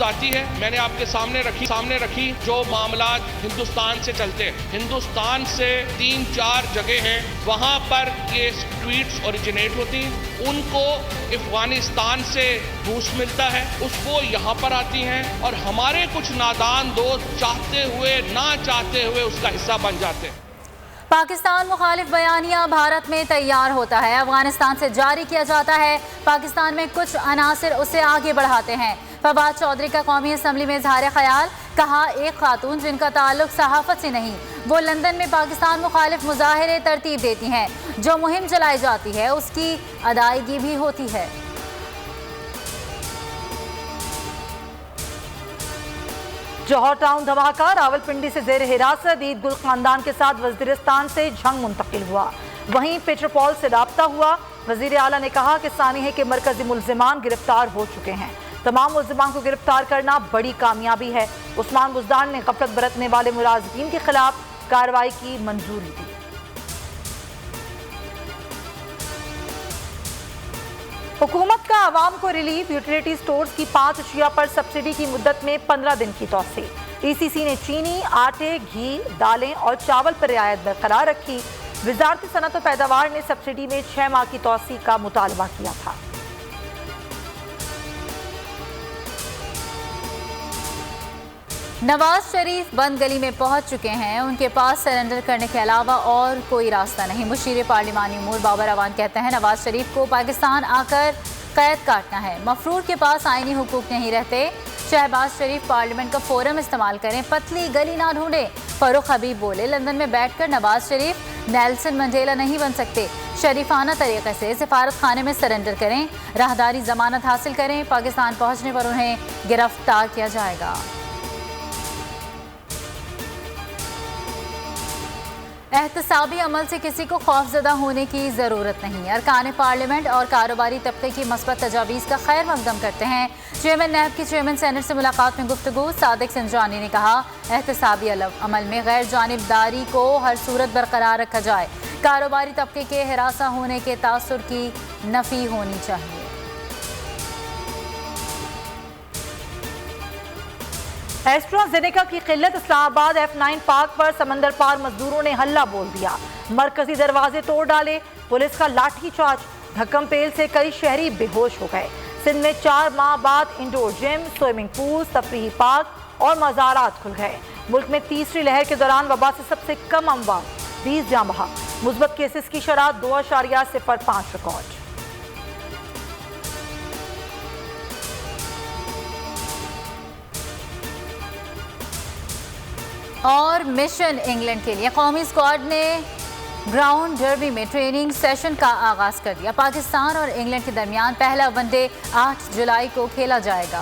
आती है। मैंने आपके सामने रखी जो मामला हिंदुस्तान से चलते हैं। हिंदुस्तान से 3-4 जगह हैं वहां पर ये ट्वीट्स ओरिजिनेट होती हैं, उनको अफगानिस्तान से बूस्ट मिलता है, उसको यहाँ पर आती हैं और हमारे कुछ नादान दोस्त चाहते हुए ना चाहते हुए उसका हिस्सा बन जाते हैं। पाकिस्तान मुखालिफ बयानिया भारत में तैयार होता है, अफगानिस्तान से जारी किया जाता है। पाकिस्तान में कुछ अनासिर उसे आगे बढ़ाते हैं। फवाद चौधरी का कौमी असम्बली में इजहार ख्याल, कहा एक खातून जिनका ताल्लुक सहाफत से नहीं वो लंदन में पाकिस्तान मुखालिफ मुजाहिरे तरतीब देती हैं। जो मुहिम चलाई जाती है उसकी अदायगी भी होती है। जौहर टाउन धमाका, रावलपिंडी से जेर हिरासत ईद गुल खानदान के साथ वजीरिस्तान से झंग मुंतकिल हुआ। वहीं पेट्रोपोल से राब्ता हुआ। वजीर आला ने कहा कि सानिया के मरकजी मुल्जिमान गिरफ्तार हो चुके हैं। तमाम मुल्जिमान को गिरफ्तार करना बड़ी कामयाबी है। उस्मान बुज़दार ने गफलत बरतने वाले मुलाजिमीन के खिलाफ कार्रवाई की मंजूरी दी। हुकूमत का आवाम को रिलीफ, यूटिलिटी स्टोर्स की 5 अशिया पर सब्सिडी की मुद्दत में 15 दिन की तौसी। ECC ने चीनी, आटे, घी, दालें और चावल पर रियायत बरकरार रखी। वजारत सनअत और पैदावार ने सब्सिडी में 6 माह की तौसी का मुतालबा किया था। नवाज शरीफ बंद गली में पहुंच चुके हैं। उनके पास सरेंडर करने के अलावा और कोई रास्ता नहीं। मुशीर पार्लिमानी उमूर बाबर अवान कहते हैं नवाज शरीफ को पाकिस्तान आकर कैद काटना है। मफरूर के पास आईनी हुकूक नहीं रहते। शहबाज शरीफ पार्लियामेंट का फोरम इस्तेमाल करें, पतली गली ना ढूंढें। फरूख हबीब बोले लंदन में बैठकर नवाज शरीफ नेल्सन मंडेला नहीं बन सकते। शरीफाना तरीके से सिफारत खाने में सरेंडर करें, राहदारी जमानत हासिल करें। पाकिस्तान पहुंचने पर उन्हें गिरफ्तार किया जाएगा। एहतसाबी अमल से किसी को खौफजदा होने की ज़रूरत नहीं। अरकान पार्लियामेंट और कारोबारी तबके की मस्बत तजावीज़ का खैर मकदम करते हैं। चेयरमैन नैब की चेयरमैन सेनेट से मुलाकात में गुफ्तगू, सादिक सिंजानी ने कहा एहतसाबी अमल में गैर जानिबदारी को हर सूरत बरकरार रखा जाए। कारोबारी तबके के हिरासा होने के तासुर की नफ़ी होनी चाहिए। एस्ट्राजेनेका की किल्लत, इस्लामाबाद F9 पार्क पर समंदर पार मजदूरों ने हल्ला बोल दिया। मरकजी दरवाजे तोड़ डाले। पुलिस का लाठी चार्ज। धक्कम पेल से कई शहरी बेहोश हो गए। सिंध में 4 माह बाद इंडोर जिम, स्विमिंग पूल, तफरीही पार्क और मज़ारात खुल गए। मुल्क में तीसरी लहर के दौरान वबा से सबसे कम अमवात, 20 जाँ बहक। मुस्बत केसेस की शरह 2.05 रिकॉर्ड। और मिशन इंग्लैंड के लिए कौमी स्क्वाड ने ग्राउंड डर्बी में ट्रेनिंग सेशन का आगाज कर दिया। पाकिस्तान और इंग्लैंड के दरमियान पहला वनडे 8 जुलाई को खेला जाएगा।